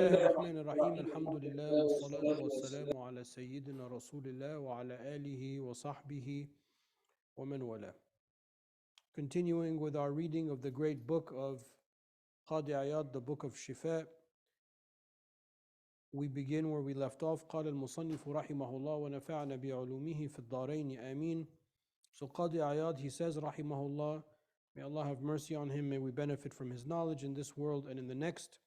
الله الرحمن الرحيم الحمد لله والصلاة والسلام على سيدنا رسول الله وعلى آله وصحبه ومن والاه. Continuing with our reading of the great book of Qadi Iyad, the book of Shifa, we begin where we left off. قال المصنف رحمه الله ونفعنا بعلومه في الدارين آمين. So Qadi Iyad, he says رحمه الله, may Allah have mercy on him, may we benefit from his knowledge in this world and in the next.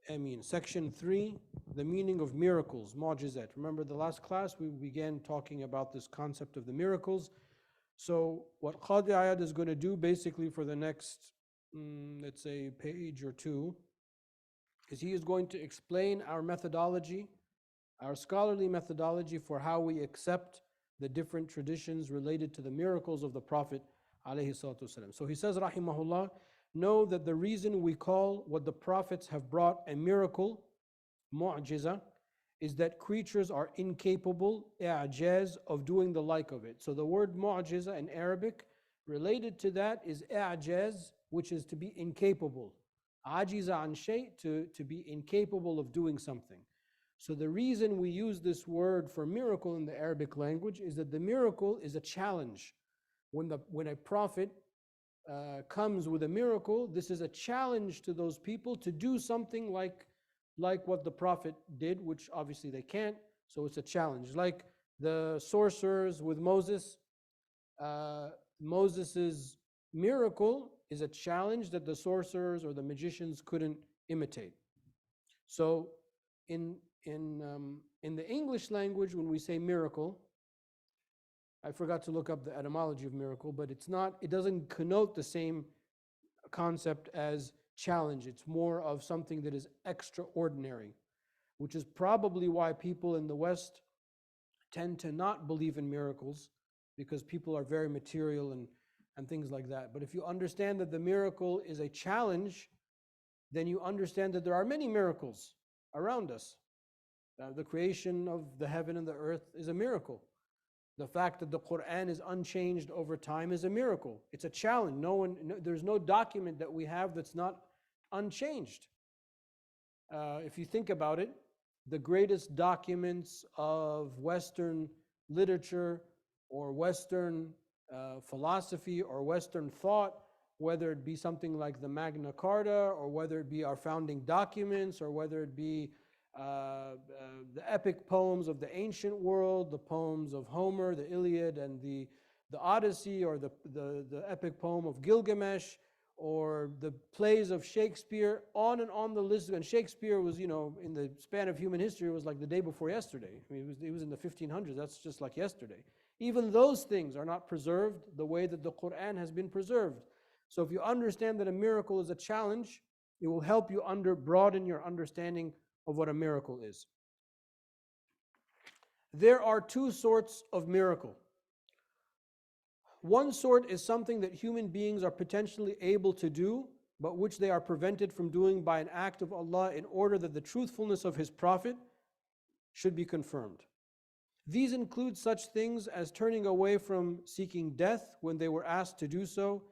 Ameen. Section 3, the meaning of miracles, mu'jizat. Remember the last class we began talking about this concept of the miracles. So what Qadi Iyad is going to do basically for the next, let's say, page or two, is he is going to explain our methodology, our scholarly methodology for how we accept the different traditions related to the miracles of the Prophet ﷺ. So he says, rahimahullah, know that the reason we call what the prophets have brought a miracle, mu'jiza, is that creatures are incapable, i'jaz, of doing the like of it. So the word mu'jiza in Arabic, related to that is i'jaz, which is to be incapable. Ajiza an shay, to be incapable of doing something. So the reason we use this word for miracle in the Arabic language is that the miracle is a challenge. When a prophet comes with a miracle, this is a challenge to those people to do something like what the Prophet did, which obviously they can't, so it's a challenge. Like the sorcerers with Moses, Moses' miracle is a challenge that the sorcerers or the magicians couldn't imitate. So in the English language, when we say miracle, I forgot to look up the etymology of miracle, but it doesn't connote the same concept as challenge. It's more of something that is extraordinary, which is probably why people in the West tend to not believe in miracles, because people are very material and things like that. But if you understand that the miracle is a challenge, then you understand that there are many miracles around us. The creation of the heaven and the earth is a miracle. The fact that the Quran is unchanged over time is a miracle. It's a challenge. There's no document that we have that's not unchanged. If you think about it, the greatest documents of Western literature or Western philosophy or Western thought, whether it be something like the Magna Carta or whether it be our founding documents or whether it be the epic poems of the ancient world, the poems of Homer, the Iliad and the Odyssey, or the epic poem of Gilgamesh, or the plays of Shakespeare, on and on the list. And Shakespeare was, in the span of human history, it was like the day before yesterday. I mean, he was in the 1500s, that's just like yesterday. Even those things are not preserved the way that the Quran has been preserved. So if you understand that a miracle is a challenge, it will help you broaden your understanding of what a miracle is. There are two sorts of miracle. One sort is something that human beings are potentially able to do, but which they are prevented from doing by an act of Allah in order that the truthfulness of His Prophet should be confirmed. These include such things as turning away from seeking death when they were asked to do so,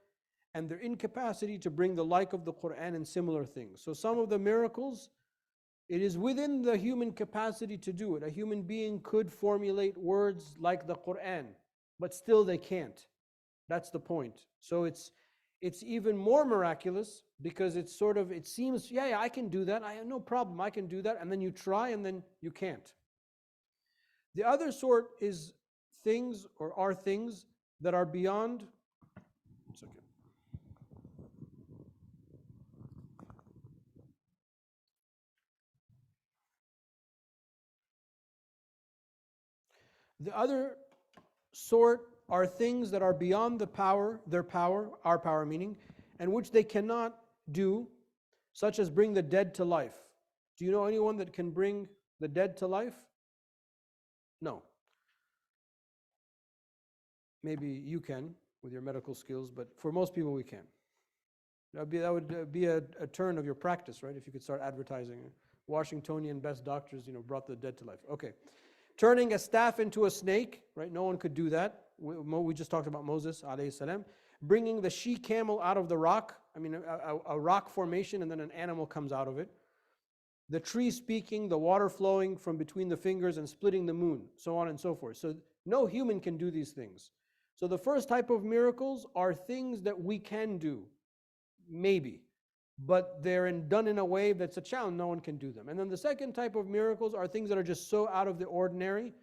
and their incapacity to bring the like of the Quran and similar things. So some of the miracles, it is within the human capacity to do it. A human being could formulate words like the Quran, but still they can't. That's the point. So it's even more miraculous because it seems, yeah, I can do that. I have no problem, I can do that. And then you try and then you can't. The other sort is things, or are things that are beyond. It's okay. The other sort are things that are beyond their power, our power meaning, and which they cannot do, such as bring the dead to life. Do you know anyone that can bring the dead to life? No. Maybe you can with your medical skills, but for most people we can't. That would be a turn of your practice, right? If you could start advertising. Washingtonian best doctors, brought the dead to life. Okay. Turning a staff into a snake, right? No one could do that. We just talked about Moses, alayhi salam. Bringing the she-camel out of the rock, a rock formation, and then an animal comes out of it. the tree speaking, the water flowing from between the fingers and splitting the moon, so on and so forth. So no human can do these things. So the first type of miracles are things that we can do, maybe, but they're done in a way that's a challenge. No one can do them. And then the second type of miracles are things that are just so out of the ordinary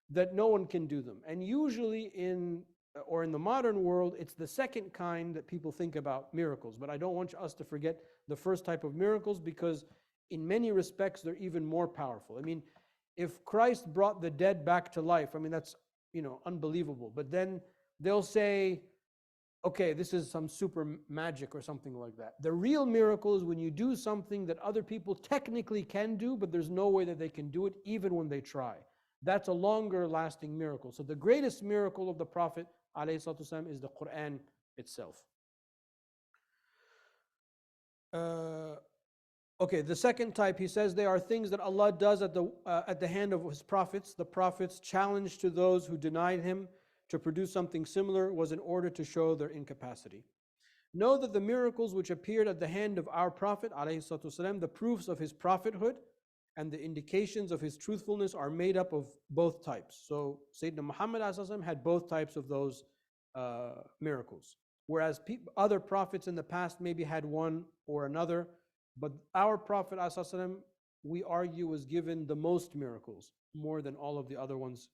that no one can do them. And usually in the modern world, it's the second kind that people think about miracles. But I don't want us to forget the first type of miracles, because in many respects they're even more powerful. I mean, if Christ brought the dead back to life, I mean, that's unbelievable. But then they'll say, okay, this is some super magic or something like that. The real miracle is when you do something that other people technically can do, but there's no way that they can do it even when they try. That's a longer lasting miracle. So the greatest miracle of the Prophet ﷺ is the Quran itself. Okay, the second type, he says, they are things that Allah does at the hand of His prophets. The prophets' challenge to those who denied Him to produce something similar was in order to show their incapacity. Know that the miracles which appeared at the hand of our Prophet ﷺ, the proofs of his prophethood and the indications of his truthfulness, are made up of both types. So Sayyidina Muhammad ﷺ had both types of those miracles. Whereas other prophets in the past maybe had one or another, but our Prophet ﷺ, we argue, was given the most miracles, more than all of the other ones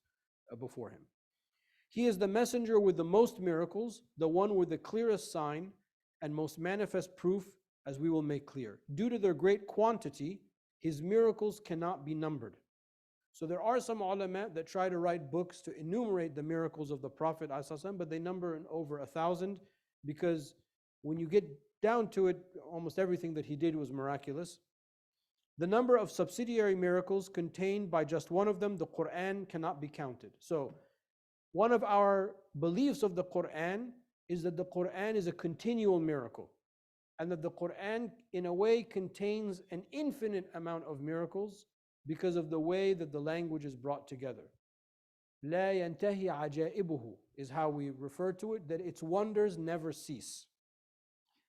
before him. He is the messenger with the most miracles, the one with the clearest sign and most manifest proof, as we will make clear. Due to their great quantity, his miracles cannot be numbered. So there are some ulama that try to write books to enumerate the miracles of the Prophet ﷺ, but they number in over 1,000, because when you get down to it, almost everything that he did was miraculous. The number of subsidiary miracles contained by just one of them, the Quran, cannot be counted. So one of our beliefs of the Quran is that the Quran is a continual miracle, and that the Quran in a way contains an infinite amount of miracles because of the way that the language is brought together. لا ينتهي عجائبه is how we refer to it, that its wonders never cease.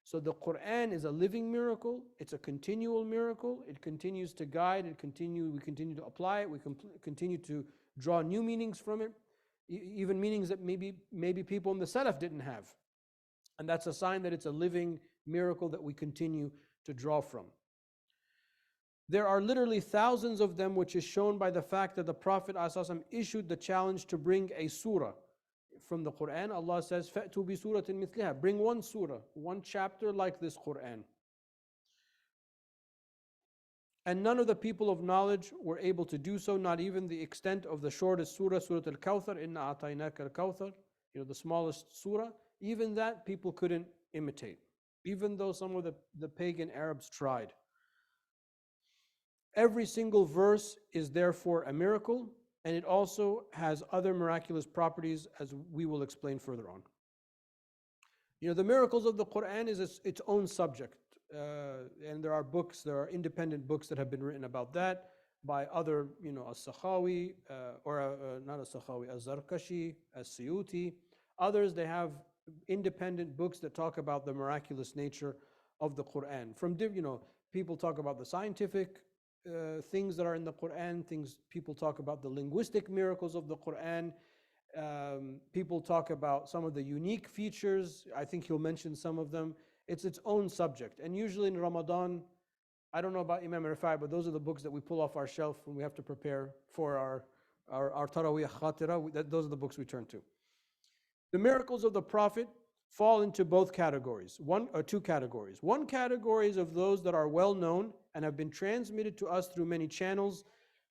So the Quran is a living miracle, it's a continual miracle, it continues to guide, we continue to apply it, we continue to draw new meanings from it, even meanings that maybe people in the Salaf didn't have. And that's a sign that it's a living miracle that we continue to draw from. There are literally thousands of them, which is shown by the fact that the Prophet ﷺ issued the challenge to bring a surah from the Quran. Allah says, فَأْتُوا بِسُورَةٍ مِثْلِهَا, bring one surah, one chapter like this Quran. And none of the people of knowledge were able to do so, not even the extent of the shortest surah, Surah Al-Kawthar, Inna A'tainaka Al-Kawthar, the smallest surah. Even that people couldn't imitate, even though some of the pagan Arabs tried. Every single verse is therefore a miracle, and it also has other miraculous properties, as we will explain further on. The miracles of the Quran is its own subject, and there are independent books that have been written about that by other, As-Sakhawi, not As-Sakhawi, Az-Zarkashi, As-Suyuti. Others, they have independent books that talk about the miraculous nature of the Quran. People talk about the scientific things that are in the Quran, people talk about the linguistic miracles of the Quran, people talk about some of the unique features. I think he'll mention some of them. It's its own subject. And usually in Ramadan, I don't know about Imam Rifai, but those are the books that we pull off our shelf when we have to prepare for our Taraweeh Khatira. Those are the books we turn to. The miracles of the Prophet fall into both categories, two categories. One category is of those that are well known and have been transmitted to us through many channels,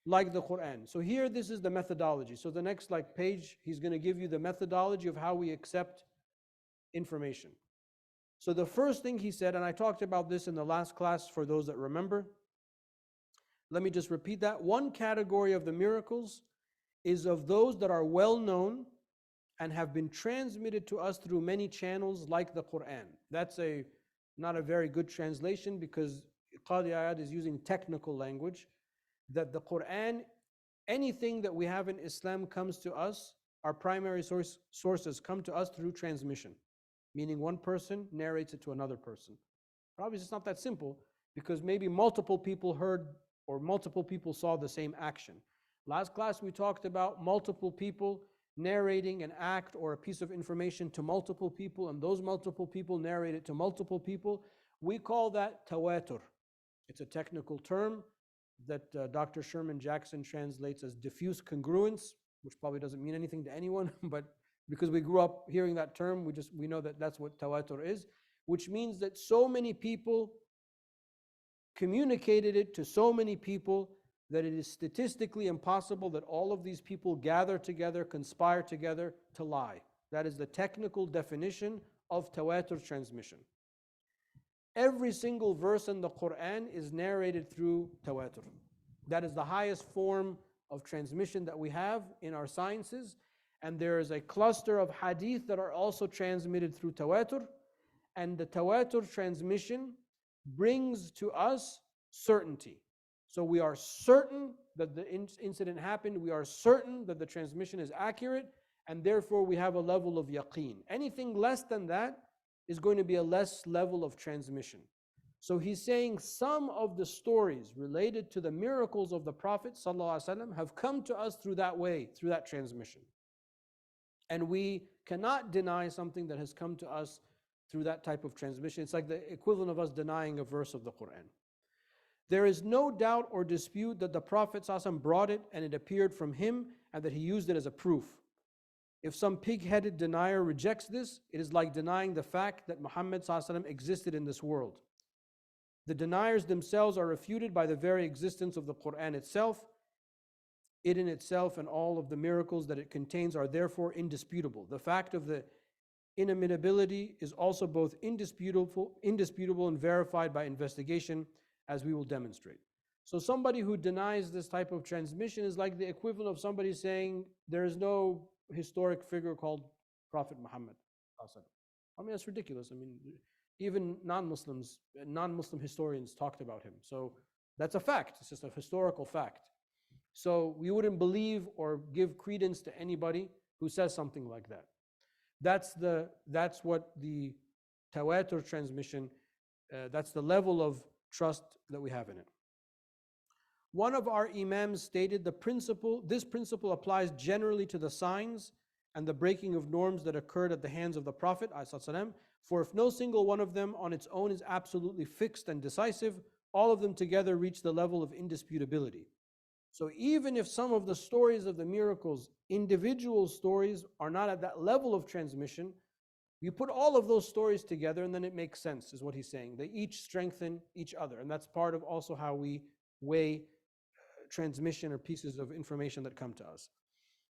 like the Quran. So here, this is the methodology. So the next page, he's going to give you the methodology of how we accept information. So the first thing he said, and I talked about this in the last class for those that remember, let me just repeat that. One category of the miracles is of those that are well known and have been transmitted to us through many channels, like the Quran. That's not a very good translation, because Qadi Iyad is using technical language, that the Quran, anything that we have in Islam comes to us, our primary sources come to us through transmission, meaning one person narrates it to another person. Obviously, it's not that simple, because maybe multiple people heard or multiple people saw the same action. Last class we talked about multiple people narrating an act or a piece of information to multiple people, and those multiple people narrate it to multiple people. We call that tawatur. It's a technical term that Dr. Sherman Jackson translates as diffuse congruence, which probably doesn't mean anything to anyone, but because we grew up hearing that term, we know that that's what tawatur is, which means that so many people communicated it to so many people that it is statistically impossible that all of these people gather together, conspire together to lie. That is the technical definition of tawatur transmission. Every single verse in the Quran is narrated through tawatur. That is the highest form of transmission that we have in our sciences. And there is a cluster of hadith that are also transmitted through tawatur. And the tawatur transmission brings to us certainty. So we are certain that the incident happened. We are certain that the transmission is accurate. And therefore we have a level of yaqeen. Anything less than that is going to be a less level of transmission. So he's saying some of the stories related to the miracles of the Prophet ﷺ have come to us through that way, through that transmission. And we cannot deny something that has come to us through that type of transmission. It's like the equivalent of us denying a verse of the Quran. There is no doubt or dispute that the Prophet ﷺ brought it and it appeared from him and that he used it as a proof. If some pig-headed denier rejects this, it is like denying the fact that Muhammad ﷺ existed in this world. The deniers themselves are refuted by the very existence of the Quran itself. It in itself and all of the miracles that it contains are therefore indisputable. The fact of the inimitability is also both indisputable and verified by investigation, as we will demonstrate. So somebody who denies this type of transmission is like the equivalent of somebody saying there is no historic figure called Prophet Muhammad. I mean, that's ridiculous. I mean, even non-Muslim historians talked about him. So that's a fact. It's just a historical fact. So we wouldn't believe or give credence to anybody who says something like that. That's what the tawatur transmission, that's the level of trust that we have in it. One of our imams stated this principle applies generally to the signs and the breaking of norms that occurred at the hands of the Prophet ﷺ, for if no single one of them on its own is absolutely fixed and decisive, all of them together reach the level of indisputability. So even if some of the stories of the miracles, individual stories, are not at that level of transmission, you put all of those stories together and then it makes sense, is what he's saying. They each strengthen each other. And that's part of also how we weigh transmission or pieces of information that come to us.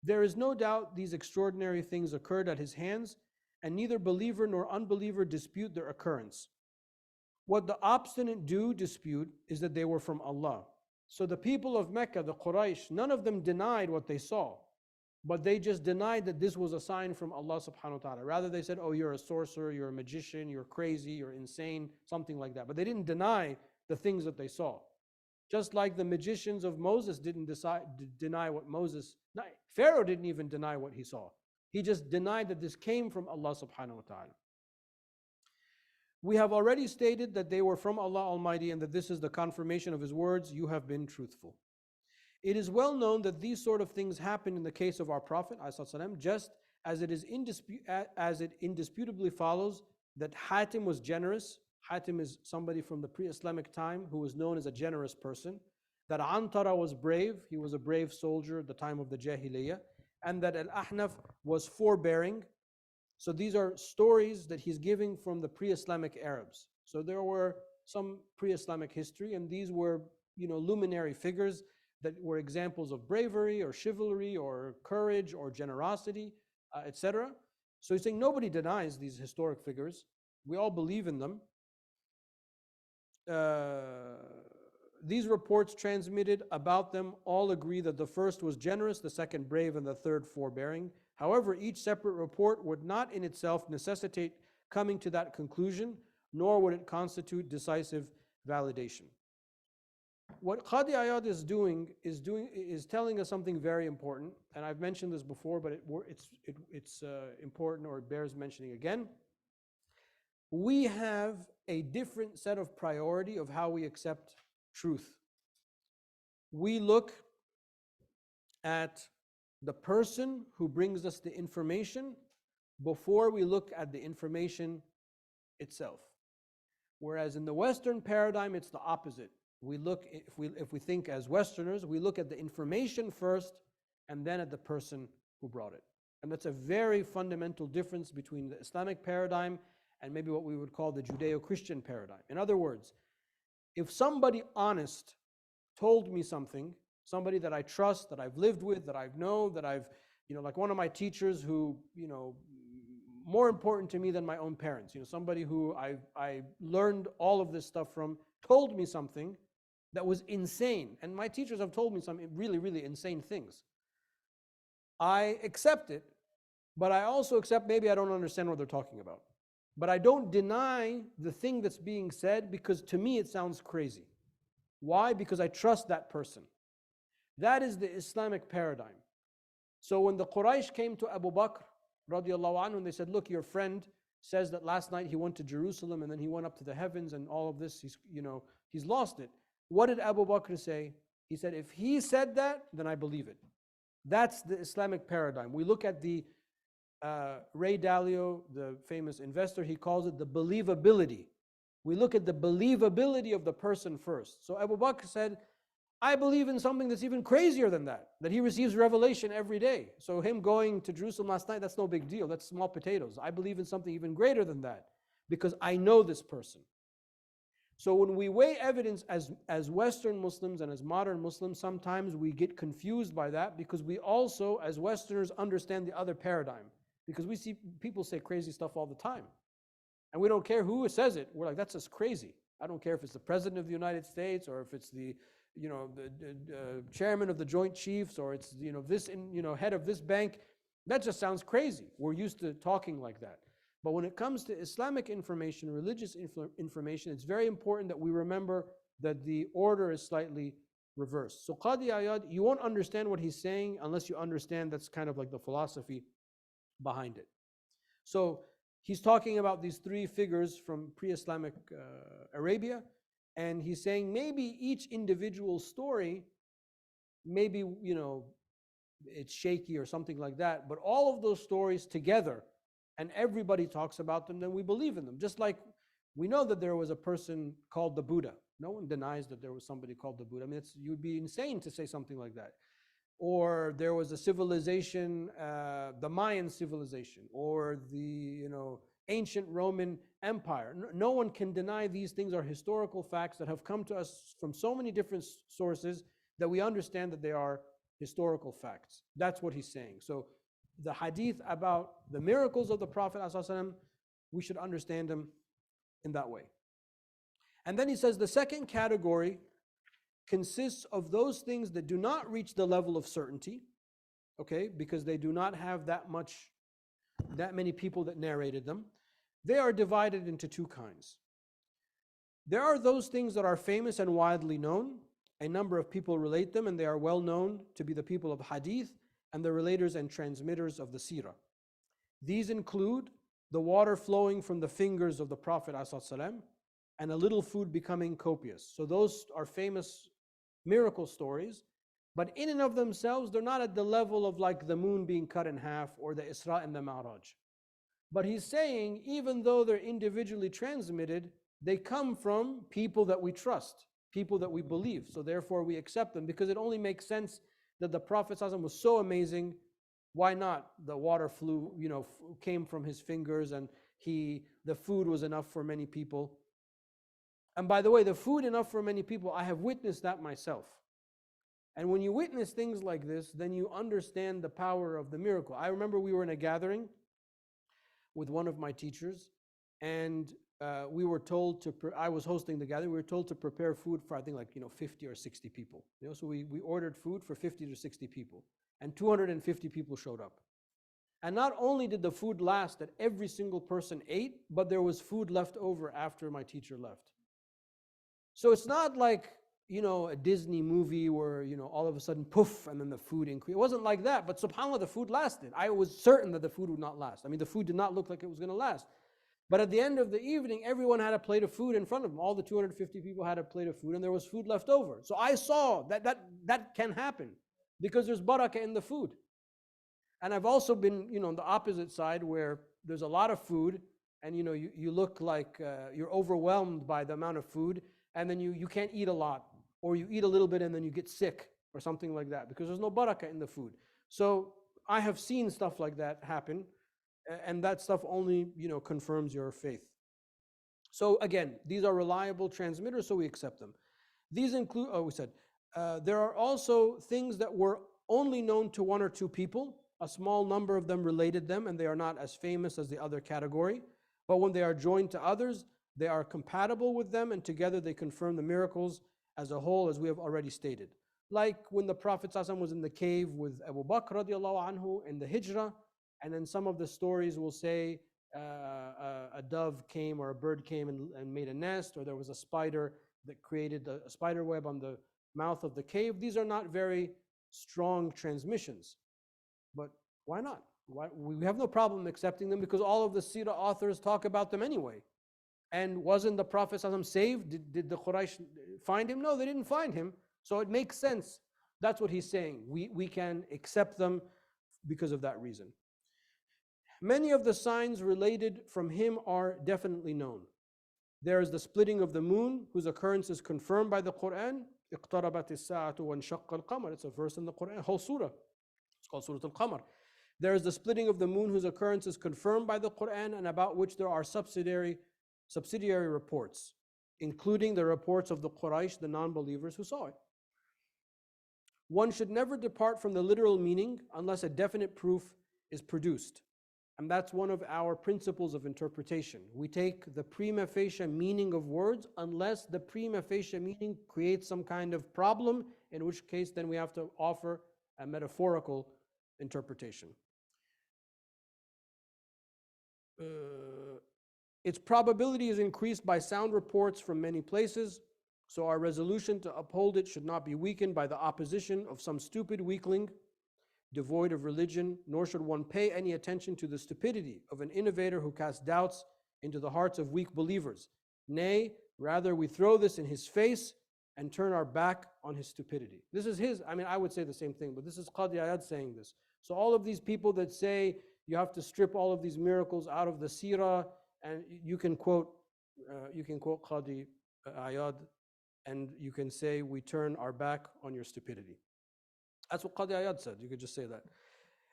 There is no doubt these extraordinary things occurred at his hands, and neither believer nor unbeliever dispute their occurrence. What the obstinate do dispute is that they were from Allah. So the people of Mecca, the Quraysh, none of them denied what they saw, but they just denied that this was a sign from Allah subhanahu wa ta'ala. Rather they said, oh, you're a sorcerer, you're a magician, you're crazy, you're insane, something like that. But they didn't deny the things that they saw. Just like the magicians of Moses didn't deny what Pharaoh didn't even deny what he saw. He just denied that this came from Allah subhanahu wa ta'ala. We have already stated that they were from Allah Almighty and that this is the confirmation of His words, you have been truthful. It is well known that these sort of things happened in the case of our Prophet ﷺ, just as it indisputably follows that Hatim was generous. Hatim is somebody from the pre-Islamic time who was known as a generous person. That Antara was brave, he was a brave soldier at the time of the Jahiliyyah. And that Al-Ahnaf was forbearing. So these are stories that he's giving from the pre-Islamic Arabs. So there were some pre-Islamic history, and these were, luminary figures that were examples of bravery or chivalry or courage or generosity, etc. So he's saying nobody denies these historic figures. We all believe in them. These reports transmitted about them all agree that the first was generous, the second brave, and the third forbearing. However, each separate report would not in itself necessitate coming to that conclusion, nor would it constitute decisive validation. What Qadi Iyad is telling us something very important, and I've mentioned this before, but it's important, or it bears mentioning again. We have a different set of priority of how we accept truth. we look at the person who brings us the information before we look at the information itself. Whereas in the Western paradigm, it's the opposite. We look, if we think as Westerners, we look at the information first and then at the person who brought it. And that's a very fundamental difference between the Islamic paradigm and maybe what we would call the Judeo-Christian paradigm. In other words, if somebody honest told me something, somebody that I trust, that I've lived with, that I've known, that I've, like one of my teachers who, more important to me than my own parents, somebody who I learned all of this stuff from, told me something that was insane. And my teachers have told me some really, really insane things. I accept it, but I also accept maybe I don't understand what they're talking about. But I don't deny the thing that's being said because to me it sounds crazy. Why? Because I trust that person. That is the Islamic paradigm. So when the Quraysh came to Abu Bakr radiallahu anhu and they said, look, your friend says that last night he went to Jerusalem and then he went up to the heavens and all of this, he's lost it. What did Abu Bakr say? He said, if he said that, then I believe it. That's the Islamic paradigm. We look at the Ray Dalio, the famous investor, he calls it the believability. We look at the believability of the person first. So Abu Bakr said, I believe in something that's even crazier than that he receives revelation every day. So him going to Jerusalem last night, that's no big deal. That's small potatoes. I believe in something even greater than that because I know this person. So when we weigh evidence as Western Muslims and as modern Muslims, sometimes we get confused by that because we also, as Westerners, understand the other paradigm. Because we see people say crazy stuff all the time. And we don't care who says it. We're like, that's just crazy. I don't care if it's the President of the United States or if it's the chairman of the Joint Chiefs or it's this head of this bank. That just sounds crazy. We're used to talking like that. But when it comes to Islamic information, religious information, it's very important that we remember that the order is slightly reversed. So Qadi Iyad, you won't understand what he's saying unless you understand that's kind of like the philosophy behind it. So he's talking about these three figures from pre-Islamic Arabia, and he's saying maybe each individual story, maybe it's shaky or something like that, but all of those stories together, and everybody talks about them, then we believe in them. Just like we know that there was a person called the Buddha. No one denies that there was somebody called the Buddha. I mean, you'd be insane to say something like that. Or there was a civilization, the Mayan civilization, or the ancient Roman Empire. No one can deny these things are historical facts that have come to us from so many different sources that we understand that they are historical facts. That's what he's saying. So the hadith about the miracles of the Prophet ﷺ, we should understand them in that way. And then he says the second category consists of those things that do not reach the level of certainty, okay, because they do not have that many people that narrated them. They are divided into two kinds. There are those things that are famous and widely known. A number of people relate them, and they are well known to be the people of hadith and the relators and transmitters of the seerah. These include the water flowing from the fingers of the Prophet ﷺ and a little food becoming copious. So those are famous miracle stories, but in and of themselves, they're not at the level of like the moon being cut in half or the Isra and the Ma'raj. But he's saying, even though they're individually transmitted, they come from people that we trust, people that we believe. So therefore we accept them because it only makes sense that the Prophet ﷺ was so amazing. Why not? The water came from his fingers and the food was enough for many people. And by the way, the food enough for many people, I have witnessed that myself. And when you witness things like this, then you understand the power of the miracle. I remember we were in a gathering with one of my teachers, and we were told I was hosting the gathering, we were told to prepare food for, I think 50 or 60 people. So we ordered food for 50 to 60 people, and 250 people showed up. And not only did the food last that every single person ate, but there was food left over after my teacher left. So it's not like, a Disney movie where, all of a sudden, poof, and then the food increased. It wasn't like that, but subhanAllah, the food lasted. I was certain that the food would not last. I mean, the food did not look like it was going to last. But at the end of the evening, everyone had a plate of food in front of them. All the 250 people had a plate of food, and there was food left over. So I saw that can happen because there's barakah in the food. And I've also been, on the opposite side where there's a lot of food, and you look like you're overwhelmed by the amount of food, and then you can't eat a lot, or you eat a little bit and then you get sick or something like that because there's no barakah in the food. So I have seen stuff like that happen, and that stuff only confirms your faith. So again, these are reliable transmitters, so we accept them. These include, there are also things that were only known to one or two people. A small number of them related them, and they are not as famous as the other category. But when they are joined to others, they are compatible with them, and together they confirm the miracles as a whole, as we have already stated. Like when the Prophet ﷺ was in the cave with Abu Bakr radiallahu anhu in the Hijrah, and then some of the stories will say a dove came or a bird came and made a nest, or there was a spider that created a spider web on the mouth of the cave. These are not very strong transmissions, but why not? We have no problem accepting them because all of the Sirah authors talk about them anyway. And wasn't the Prophet ﷺ saved? Did the Quraysh find him? No, they didn't find him. So it makes sense. That's what he's saying. We can accept them because of that reason. Many of the signs related from him are definitely known. There is the splitting of the moon, whose occurrence is confirmed by the Quran. اقتربت الساعة وانشق القمر. It's a verse in the Quran, whole surah. It's called Surah Al-Qamar. There is the splitting of the moon, whose occurrence is confirmed by the Quran and about which there are subsidiary reports, including the reports of the Quraysh, the non-believers who saw it. One should never depart from the literal meaning unless a definite proof is produced. And that's one of our principles of interpretation. We take the prima facie meaning of words unless the prima facie meaning creates some kind of problem, in which case then we have to offer a metaphorical interpretation. Its probability is increased by sound reports from many places, so our resolution to uphold it should not be weakened by the opposition of some stupid weakling devoid of religion, nor should one pay any attention to the stupidity of an innovator who casts doubts into the hearts of weak believers. Nay, rather we throw this in his face and turn our back on his stupidity. This is I would say the same thing, but this is Qadi Iyad saying this. So all of these people that say you have to strip all of these miracles out of the seerah, and you can quote Qadi Iyad, and you can say we turn our back on your stupidity. That's what Qadi Iyad said. You could just say that.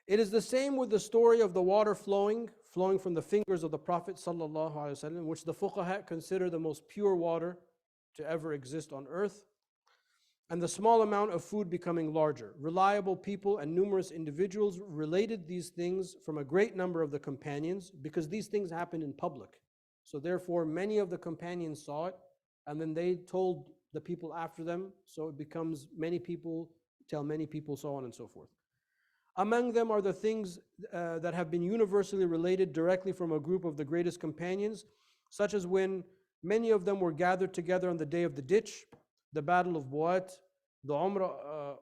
It is the same with the story of the water flowing from the fingers of the Prophet ﷺ, which the fuqaha consider the most pure water to ever exist on earth, and the small amount of food becoming larger. Reliable people and numerous individuals related these things from a great number of the companions because these things happened in public. So therefore, many of the companions saw it, and then they told the people after them, so it becomes many people tell many people, so on and so forth. Among them are the things that have been universally related directly from a group of the greatest companions, such as when many of them were gathered together on the day of the ditch, the battle of Buat, the Umrah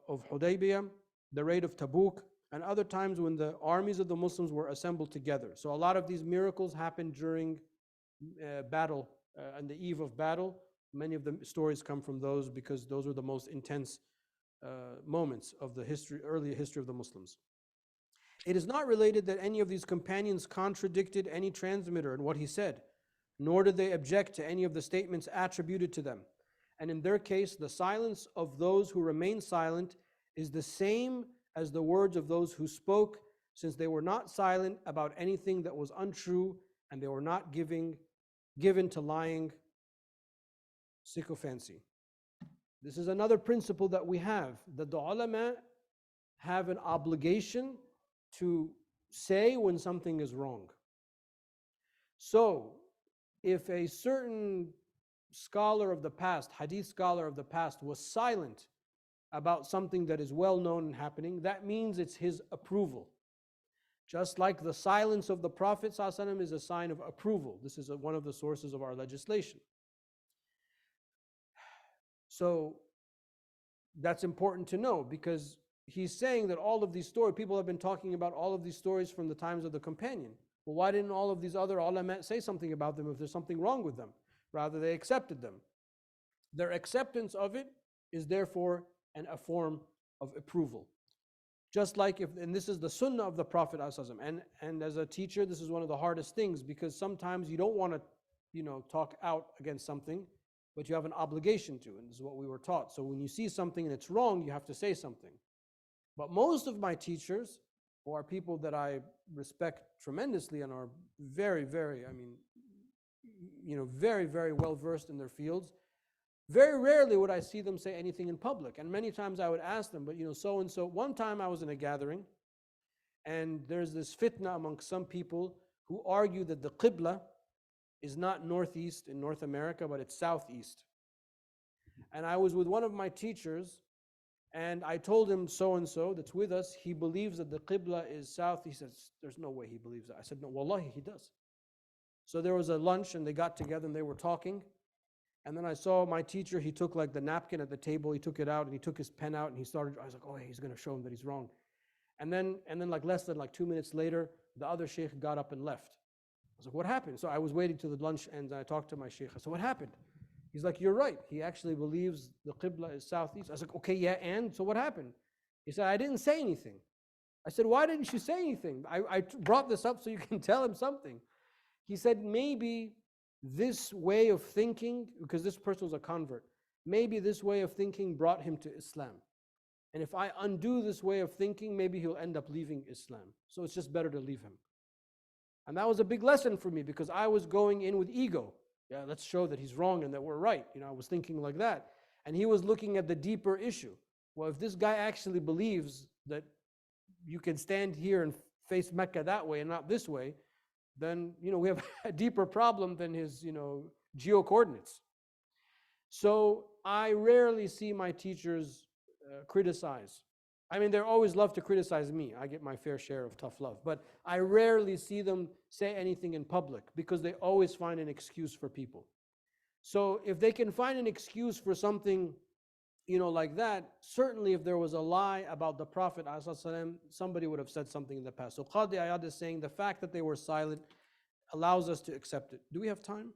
of Hudaybiyah, the raid of Tabuk, and other times when the armies of the Muslims were assembled together. So a lot of these miracles happened during battle, on the eve of battle. Many of the stories come from those because those were the most intense moments of the early history of the Muslims. It is not related that any of these companions contradicted any transmitter in what he said, nor did they object to any of the statements attributed to them. And in their case, the silence of those who remain silent is the same as the words of those who spoke, since they were not silent about anything that was untrue, and they were not given to lying sycophancy. This is another principle that we have, that the ulama have an obligation to say when something is wrong. So, if a certain scholar of the past, hadith scholar of the past, was silent about something that is well known and happening, that means it's his approval. Just like the silence of the Prophet ﷺ is a sign of approval. This is one of the sources of our legislation. So that's important to know, because he's saying that all of these stories, people have been talking about all of these stories from the times of the companion. Well, why didn't all of these other ulama say something about them if there's something wrong with them? Rather, they accepted them. Their acceptance of it is therefore a form of approval. Just like if, and this is the sunnah of the Prophet ﷺ, and as a teacher, this is one of the hardest things, because sometimes you don't want to, talk out against something, but you have an obligation to, and this is what we were taught. So when you see something and it's wrong, you have to say something. But most of my teachers, who are people that I respect tremendously and are very, very, very, very well versed in their fields, very rarely would I see them say anything in public. And many times I would ask them, but so and so. One time I was in a gathering, and there's this fitna amongst some people who argue that the Qibla is not northeast in North America, but it's southeast. And I was with one of my teachers, and I told him so and so that's with us, he believes that the Qibla is south. He says, there's no way he believes that. I said, no, wallahi, he does. So there was a lunch, and they got together and they were talking. And then I saw my teacher, he took like the napkin at the table, he took it out and he took his pen out and he started, I was like, oh, he's going to show him that he's wrong. And then like less than like 2 minutes later, the other sheikh got up and left. I was like, what happened? So I was waiting till the lunch and I talked to my sheikh. I said, what happened? He's like, you're right. He actually believes the Qibla is southeast. I was like, okay, yeah, and? So what happened? He said, I didn't say anything. I said, why didn't you say anything? I brought this up so you can tell him something. He said, maybe this way of thinking, because this person was a convert, maybe this way of thinking brought him to Islam. And if I undo this way of thinking, maybe he'll end up leaving Islam. So it's just better to leave him. And that was a big lesson for me, because I was going in with ego. Yeah, let's show that he's wrong and that we're right. I was thinking like that. And he was looking at the deeper issue. Well, if this guy actually believes that you can stand here and face Mecca that way and not this way, then we have a deeper problem than his geo-coordinates. So I rarely see my teachers criticize. I mean, they always love to criticize me. I get my fair share of tough love. But I rarely see them say anything in public, because they always find an excuse for people. So if they can find an excuse for something like that, certainly if there was a lie about the Prophet ﷺ, somebody would have said something in the past. So Qadi Iyad is saying the fact that they were silent allows us to accept it. Do we have time?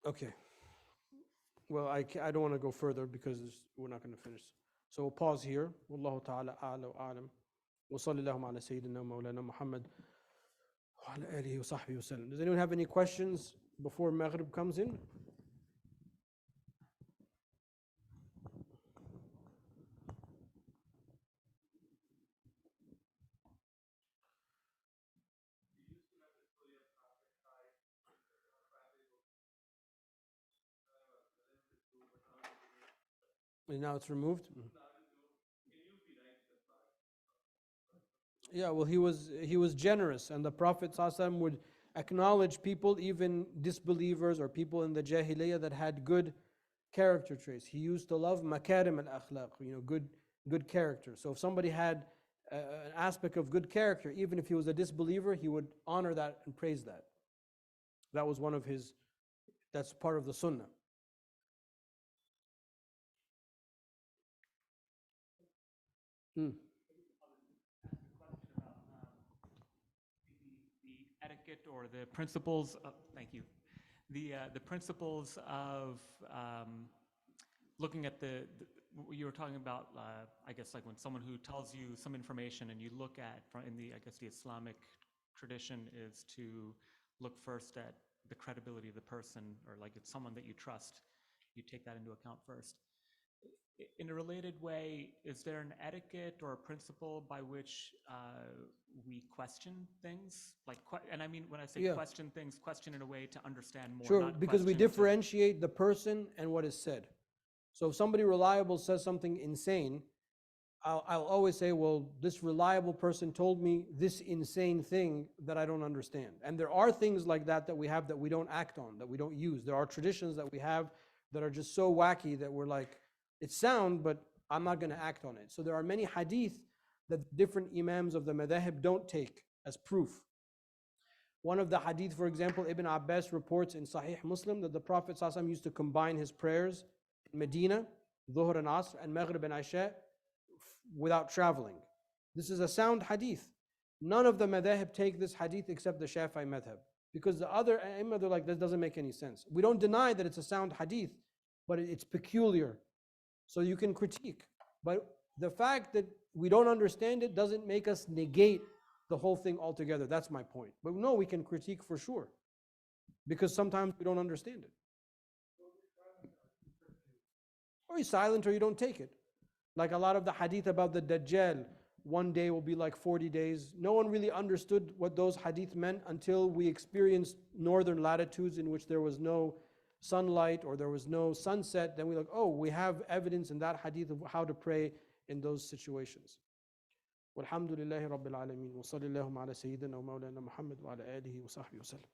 Okay. Well, I don't want to go further because we're not going to finish. So we'll pause here. Wallahu ta'ala a'la wa a'lam. Wa sallallahu ala sayyidina mawlana Muhammad wa ala alihi wa sahbihi wa sallam. Does anyone have any questions before Maghrib comes in? And now it's removed? Yeah, well, he was generous, and the Prophet ﷺ would acknowledge people, even disbelievers or people in the Jahiliyyah that had good character traits. He used to love makarim al-akhlaq, good character. So if somebody had an aspect of good character, even if he was a disbeliever, he would honor that and praise that. That was that's part of the sunnah. Hmm. Etiquette or the principles of, thank you, the principles of looking at you were talking about, I guess, like when someone who tells you some information and you look at, in the, I guess, the Islamic tradition is to look first at the credibility of the person, or like it's someone that you trust, you take that into account first. In a related way, is there an etiquette or a principle by which we question things? And I mean, when I say question things, question in a way to understand more. Sure, because we differentiate the person and what is said. So if somebody reliable says something insane, I'll always say, well, this reliable person told me this insane thing that I don't understand. And there are things like that we have that we don't act on, that we don't use. There are traditions that we have that are just so wacky that we're like, it's sound, but I'm not going to act on it. So there are many hadith that different imams of the madhahib don't take as proof. One of the hadith, for example, Ibn Abbas reports in Sahih Muslim that the Prophet ﷺ used to combine his prayers in Medina, Dhuhr and Asr, and Maghrib and Isha, without traveling. This is a sound hadith. None of the madhahib take this hadith except the Shafi'i madhab. Because the other A'immah, they're like, this doesn't make any sense. We don't deny that it's a sound hadith, but it's peculiar. So you can critique. But the fact that we don't understand it doesn't make us negate the whole thing altogether. That's my point. But no, we can critique for sure. Because sometimes we don't understand it. Or you're silent or you don't take it. Like a lot of the hadith about the Dajjal, one day will be like 40 days. No one really understood what those hadith meant until we experienced northern latitudes in which there was no sunlight or there was no sunset. Then we're like, oh, we have evidence in that hadith of how to pray in those situations. Walhamdulillahi Rabbil Alameen. Wa sallallahu ala Sayyidina wa Mawlana Muhammad wa ala alihi wa sahbihi wa sallam.